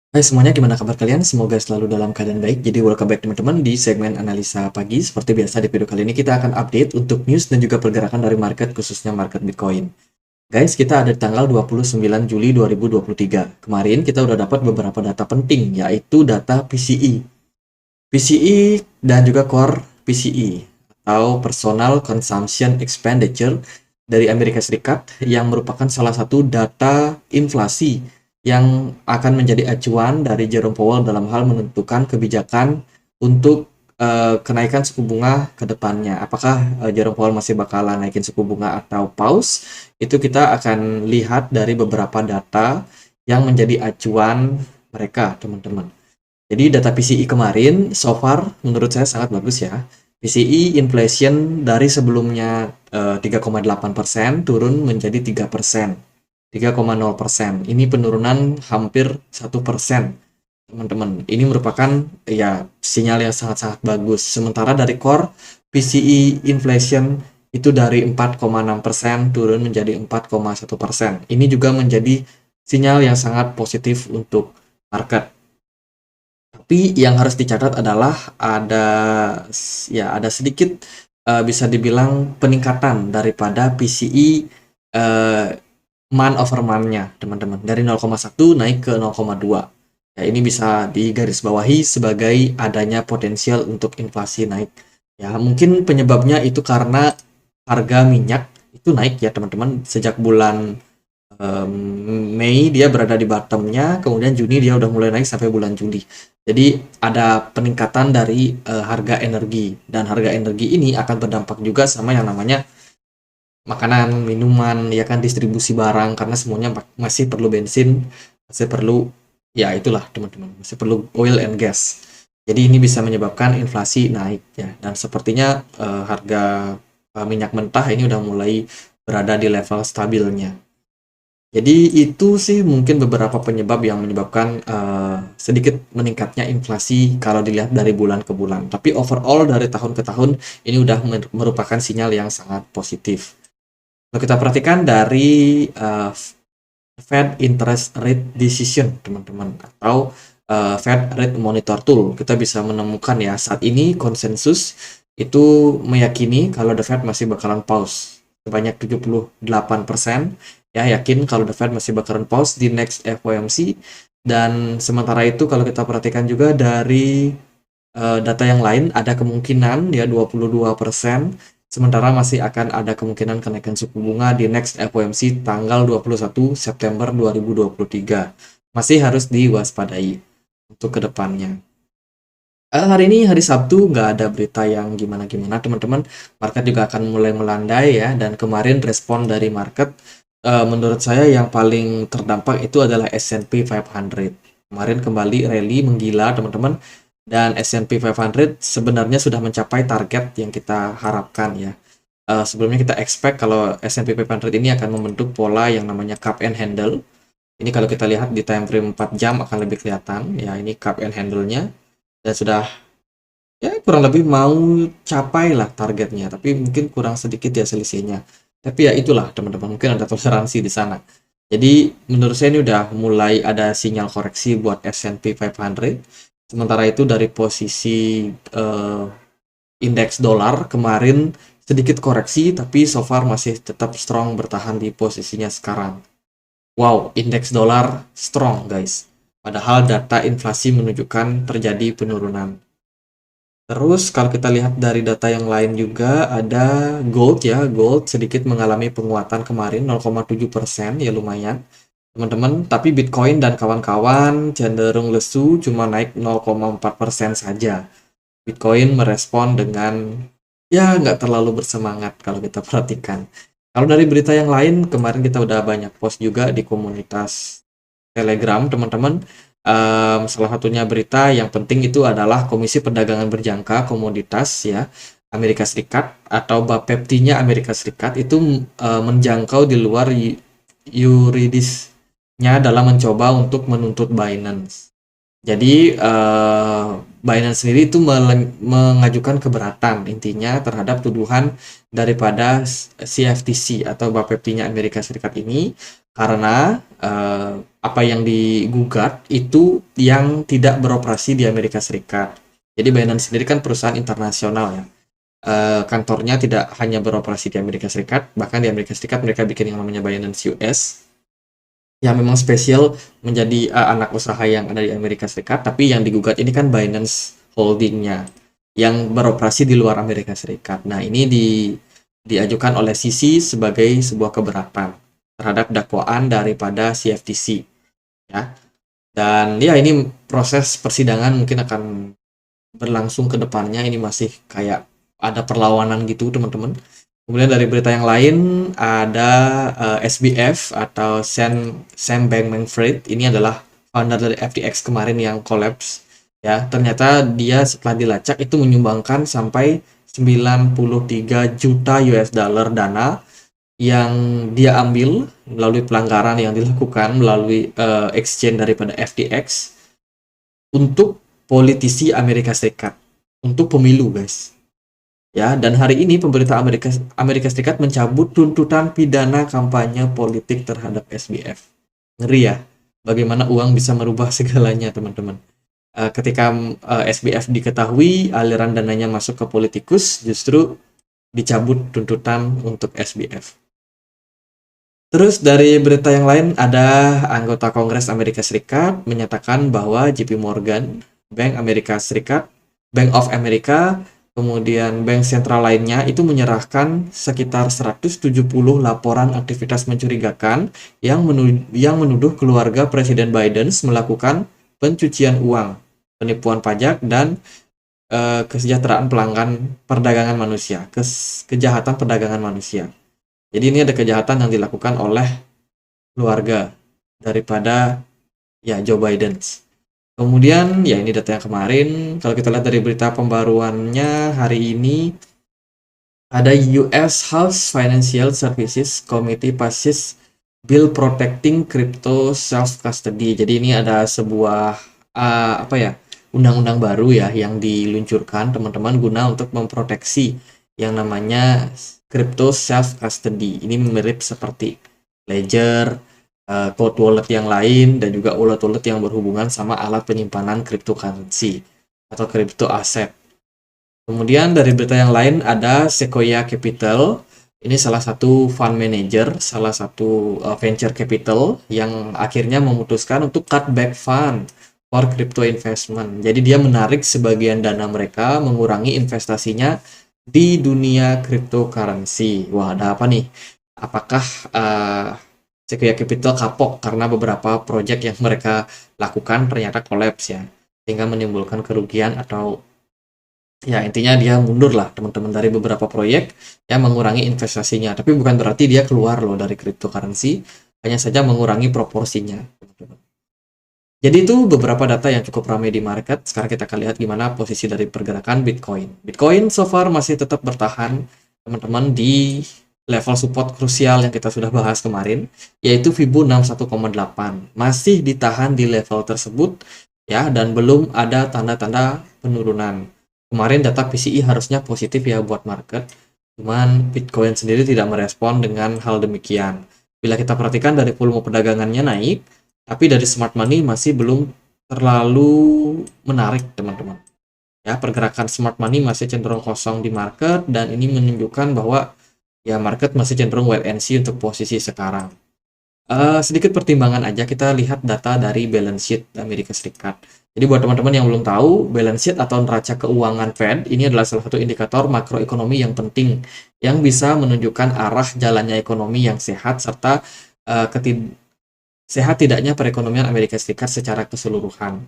Hai semuanya, gimana kabar kalian? Semoga selalu dalam keadaan baik. Jadi welcome back teman-teman di segmen analisa pagi. Seperti biasa di video kali ini kita akan update untuk news dan juga pergerakan dari market, khususnya market Bitcoin. Guys, kita ada di tanggal 29 Juli 2023. Kemarin kita udah dapat beberapa data penting, yaitu data PCE. PCE dan juga Core PCE atau Personal Consumption Expenditure dari Amerika Serikat yang merupakan salah satu data inflasi yang akan menjadi acuan dari Jerome Powell dalam hal menentukan kebijakan untuk kenaikan suku bunga ke depannya. Apakah Jerome Powell masih bakalan naikin suku bunga atau pause? Itu kita akan lihat dari beberapa data yang menjadi acuan mereka, teman-teman. Jadi data PCE kemarin so far menurut saya sangat bagus ya. PCE inflation dari sebelumnya 3,8% turun menjadi 3%, 3,0%. Ini penurunan hampir 1%, teman-teman. Ini merupakan ya sinyal yang sangat-sangat bagus. Sementara dari core PCE inflation itu dari 4,6% turun menjadi 4,1%. Ini juga menjadi sinyal yang sangat positif untuk market. Tapi yang harus dicatat adalah ada sedikit bisa dibilang peningkatan daripada PCE eh, month over month-nya, teman-teman. Dari 0,1 naik ke 0,2. Ya, ini bisa digarisbawahi sebagai adanya potensial untuk inflasi naik. Ya, mungkin penyebabnya itu karena harga minyak itu naik ya, teman-teman. Sejak bulan Mei dia berada di bottomnya, kemudian Juni dia udah mulai naik sampai bulan Juli. Jadi ada peningkatan dari harga energi, dan harga energi ini akan berdampak juga sama yang namanya makanan, minuman, ya kan, distribusi barang, karena semuanya masih perlu bensin, masih perlu, ya itulah teman-teman, masih perlu oil and gas. Jadi ini bisa menyebabkan inflasi naik ya, dan sepertinya harga minyak mentah ini udah mulai berada di level stabilnya. Jadi itu sih mungkin beberapa penyebab yang menyebabkan sedikit meningkatnya inflasi kalau dilihat dari bulan ke bulan. Tapi overall dari tahun ke tahun ini udah merupakan sinyal yang sangat positif. Kalau kita perhatikan dari Fed Interest Rate Decision, teman-teman, atau Fed Rate Monitor Tool, kita bisa menemukan ya saat ini konsensus itu meyakini kalau The Fed masih bakalan pause sebanyak 78%, ya yakin kalau The Fed masih bakalan pause di next FOMC. Dan sementara itu kalau kita perhatikan juga dari data yang lain ada kemungkinan ya 22%, sementara masih akan ada kemungkinan kenaikan suku bunga di next FOMC tanggal 21 September 2023. Masih harus diwaspadai untuk kedepannya. Hari ini hari Sabtu nggak ada berita yang gimana-gimana, teman-teman. Market juga akan mulai melandai ya, dan kemarin respon dari market menurut saya yang paling terdampak itu adalah S&P 500. Kemarin kembali rally menggila, teman-teman, dan S&P 500 sebenarnya sudah mencapai target yang kita harapkan ya. Sebelumnya kita expect kalau S&P 500 ini akan membentuk pola yang namanya cup and handle. Ini kalau kita lihat di time frame 4 jam akan lebih kelihatan ya, ini cup and handle-nya, dan sudah ya kurang lebih mau capai lah targetnya, tapi mungkin kurang sedikit ya selisihnya. Tapi ya itulah teman-teman, mungkin ada toleransi di sana. Jadi menurut saya ini udah mulai ada sinyal koreksi buat S&P 500. Sementara itu dari posisi indeks dolar kemarin sedikit koreksi, tapi so far masih tetap strong bertahan di posisinya sekarang. Wow, indeks dolar strong guys. Padahal data inflasi menunjukkan terjadi penurunan. Terus kalau kita lihat dari data yang lain juga ada gold ya, gold sedikit mengalami penguatan kemarin 0,7% ya, lumayan teman-teman. Tapi Bitcoin dan kawan-kawan cenderung lesu, cuma naik 0,4% saja. Bitcoin merespon dengan ya nggak terlalu bersemangat kalau kita perhatikan. Kalau dari berita yang lain, kemarin kita udah banyak post juga di komunitas Telegram, teman-teman. Salah satunya berita yang penting itu adalah Komisi Perdagangan Berjangka Komoditas ya, Amerika Serikat, atau Bapepti-nya Amerika Serikat itu menjangkau di luar yuridisnya dalam mencoba untuk menuntut Binance. Jadi Binance sendiri itu mengajukan keberatan intinya terhadap tuduhan daripada CFTC atau Bapepti-nya Amerika Serikat ini, karena apa yang digugat itu yang tidak beroperasi di Amerika Serikat. Jadi Binance sendiri kan perusahaan internasional ya. Kantornya tidak hanya beroperasi di Amerika Serikat, bahkan di Amerika Serikat mereka bikin yang namanya Binance US, yang memang spesial menjadi anak usaha yang ada di Amerika Serikat, tapi yang digugat ini kan Binance Holdingnya yang beroperasi di luar Amerika Serikat. Nah, ini diajukan oleh SEC sebagai sebuah keberatan terhadap dakwaan daripada CFTC, ya. Dan ya ini proses persidangan mungkin akan berlangsung ke depannya, ini masih kayak ada perlawanan gitu teman-teman. Kemudian dari berita yang lain ada SBF atau Sam Bankman-Fried. Ini adalah founder dari FTX kemarin yang collapse. Ya, ternyata dia setelah dilacak itu menyumbangkan sampai 93 juta US dollar dana yang dia ambil melalui pelanggaran yang dilakukan melalui exchange daripada FTX untuk politisi Amerika Serikat, untuk pemilu, guys. Ya, dan hari ini pemerintah Amerika Serikat mencabut tuntutan pidana kampanye politik terhadap SBF. Ngeri ya, bagaimana uang bisa merubah segalanya, teman-teman. Ketika SBF diketahui aliran dananya masuk ke politikus, justru dicabut tuntutan untuk SBF. Terus dari berita yang lain ada anggota Kongres Amerika Serikat menyatakan bahwa JP Morgan, Bank Amerika Serikat, Bank of America, kemudian bank sentral lainnya itu menyerahkan sekitar 170 laporan aktivitas mencurigakan yang menuduh keluarga Presiden Biden melakukan pencucian uang, penipuan pajak, dan kesejahteraan pelanggan perdagangan manusia, kejahatan perdagangan manusia. Jadi ini ada kejahatan yang dilakukan oleh keluarga daripada ya Joe Biden. Kemudian ya ini data yang kemarin. Kalau kita lihat dari berita pembaruannya hari ini ada US House Financial Services Committee passes Bill Protecting Crypto Self Custody. Jadi ini ada sebuah undang-undang baru ya yang diluncurkan teman-teman guna untuk memproteksi yang namanya crypto self custody. Ini mirip seperti Ledger, cold wallet yang lain, dan juga wallet-wallet yang berhubungan sama alat penyimpanan cryptocurrency atau crypto aset. Kemudian dari berita yang lain ada Sequoia Capital. Ini salah satu fund manager, salah satu venture capital yang akhirnya memutuskan untuk cut back fund for crypto investment. Jadi dia menarik sebagian dana mereka, mengurangi investasinya di dunia cryptocurrency. Wah, ada apa nih? Apakah Sequoia Capital kapok karena beberapa proyek yang mereka lakukan ternyata collapse ya, sehingga menimbulkan kerugian atau ya intinya dia mundur lah teman-teman dari beberapa proyek yang mengurangi investasinya. Tapi bukan berarti dia keluar loh dari cryptocurrency, hanya saja mengurangi proporsinya, teman-teman. Jadi itu beberapa data yang cukup ramai di market. Sekarang kita akan lihat gimana posisi dari pergerakan Bitcoin. Bitcoin so far masih tetap bertahan, teman-teman, di level support krusial yang kita sudah bahas kemarin, yaitu Fibo 61,8. Masih ditahan di level tersebut, ya, dan belum ada tanda-tanda penurunan. Kemarin data PCI harusnya positif ya buat market, cuman Bitcoin sendiri tidak merespon dengan hal demikian. Bila kita perhatikan dari volume perdagangannya naik, tapi dari smart money masih belum terlalu menarik, teman-teman. Ya, pergerakan smart money masih cenderung kosong di market, dan ini menunjukkan bahwa ya market masih cenderung wait and see untuk posisi sekarang. Sedikit pertimbangan aja, kita lihat data dari balance sheet Amerika Serikat. Jadi buat teman-teman yang belum tahu, balance sheet atau neraca keuangan Fed ini adalah salah satu indikator makroekonomi yang penting yang bisa menunjukkan arah jalannya ekonomi yang sehat serta sehat tidaknya perekonomian Amerika Serikat secara keseluruhan.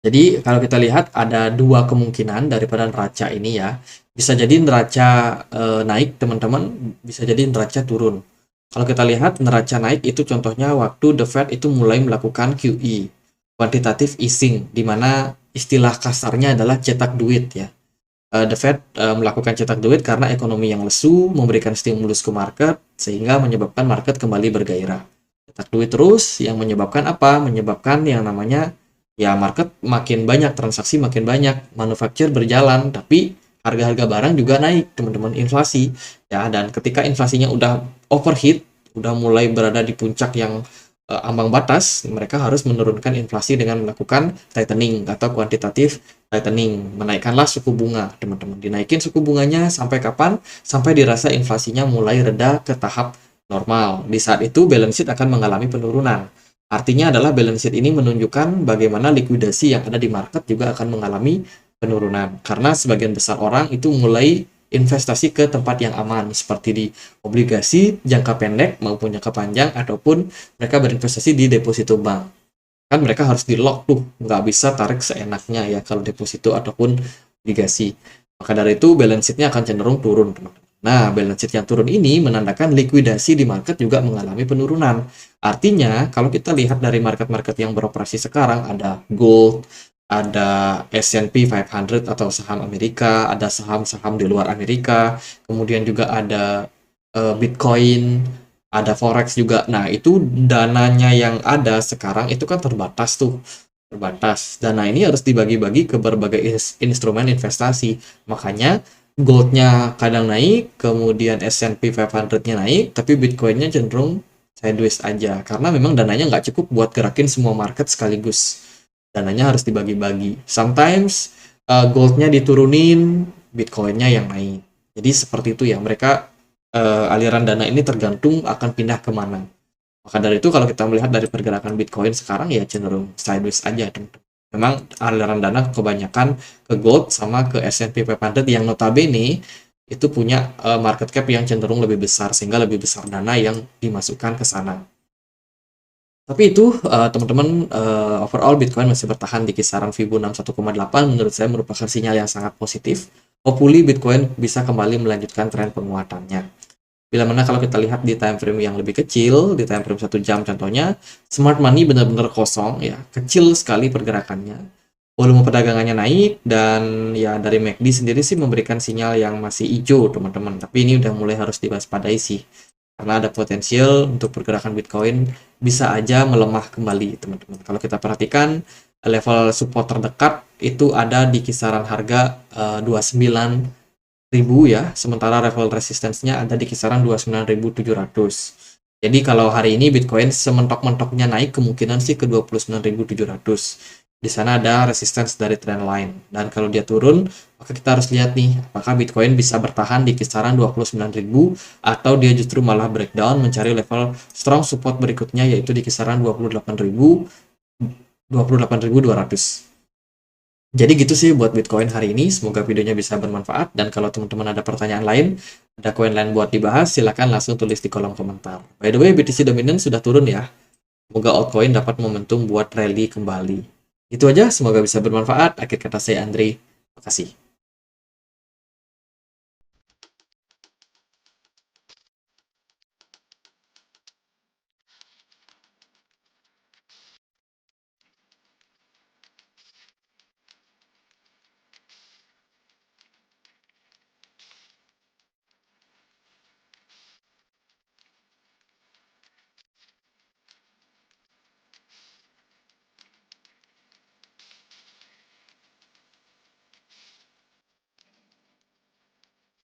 Jadi kalau kita lihat ada dua kemungkinan daripada neraca ini ya. Bisa jadi neraca naik teman-teman, bisa jadi neraca turun. Kalau kita lihat neraca naik itu contohnya waktu The Fed itu mulai melakukan QE, quantitative easing, di mana istilah kasarnya adalah cetak duit ya. The Fed melakukan cetak duit karena ekonomi yang lesu, memberikan stimulus ke market, sehingga menyebabkan market kembali bergairah. Cetak duit terus yang menyebabkan apa? Menyebabkan yang namanya ya market makin banyak, transaksi makin banyak, manufaktur berjalan, tapi harga-harga barang juga naik, teman-teman, inflasi. Ya, dan ketika inflasinya udah overheat, udah mulai berada di puncak yang ambang batas, mereka harus menurunkan inflasi dengan melakukan tightening atau quantitative tightening. Menaikkanlah suku bunga, teman-teman. Dinaikin suku bunganya sampai kapan? Sampai dirasa inflasinya mulai reda ke tahap normal. Di saat itu balance sheet akan mengalami penurunan. Artinya adalah balance sheet ini menunjukkan bagaimana likuidasi yang ada di market juga akan mengalami penurunan. Karena sebagian besar orang itu mulai investasi ke tempat yang aman, seperti di obligasi jangka pendek maupun jangka panjang, ataupun mereka berinvestasi di deposito bank. Kan mereka harus di lock tuh, nggak bisa tarik seenaknya ya kalau deposito ataupun obligasi. Maka dari itu balance sheet-nya akan cenderung turun, teman-teman. Nah, balance sheet yang turun ini menandakan likuidasi di market juga mengalami penurunan. Artinya, kalau kita lihat dari market-market yang beroperasi sekarang, ada gold, ada S&P 500 atau saham Amerika, ada saham-saham di luar Amerika, kemudian juga ada Bitcoin, ada forex juga. Nah, itu dananya yang ada sekarang itu kan terbatas tuh. Terbatas. Dana ini harus dibagi-bagi ke berbagai instrumen investasi. Makanya goldnya kadang naik, kemudian S&P 500-nya naik, tapi Bitcoin-nya cenderung sideways aja. Karena memang dananya nggak cukup buat gerakin semua market sekaligus. Dananya harus dibagi-bagi. Sometimes goldnya diturunin, Bitcoin-nya yang naik. Jadi seperti itu ya, mereka aliran dana ini tergantung akan pindah kemana. Maka dari itu kalau kita melihat dari pergerakan Bitcoin sekarang ya cenderung sideways aja, teman-teman. Memang aliran dana kebanyakan ke gold sama ke S&P 500 yang notabene itu punya market cap yang cenderung lebih besar, sehingga lebih besar dana yang dimasukkan ke sana. Tapi itu teman-teman, overall Bitcoin masih bertahan di kisaran Fibonacci 1,8, menurut saya merupakan sinyal yang sangat positif. Hopefully Bitcoin bisa kembali melanjutkan tren penguatannya. Bila mana kalau kita lihat di time frame yang lebih kecil, di time frame 1 jam contohnya, smart money benar-benar kosong ya, kecil sekali pergerakannya. Volume perdagangannya naik, dan ya dari MACD sendiri sih memberikan sinyal yang masih hijau, teman-teman. Tapi ini udah mulai harus diwaspadai sih, karena ada potensial untuk pergerakan Bitcoin bisa aja melemah kembali, teman-teman. Kalau kita perhatikan level support terdekat itu ada di kisaran harga 29.000 ya, sementara level resistance-nya ada di kisaran 29.700. Jadi kalau hari ini Bitcoin sementok-mentoknya naik, kemungkinan sih ke 29.700. Di sana ada resistance dari trend line. Dan kalau dia turun, maka kita harus lihat nih, apakah Bitcoin bisa bertahan di kisaran 29.000 atau dia justru malah breakdown mencari level strong support berikutnya, yaitu di kisaran 28.000, 28.200. Jadi gitu sih buat Bitcoin hari ini. Semoga videonya bisa bermanfaat. Dan kalau teman-teman ada pertanyaan lain, ada koin lain buat dibahas, silahkan langsung tulis di kolom komentar. By the way, BTC Dominance sudah turun ya. Semoga altcoin dapat momentum buat rally kembali. Itu aja, semoga bisa bermanfaat. Akhir kata saya Andri. Terima kasih.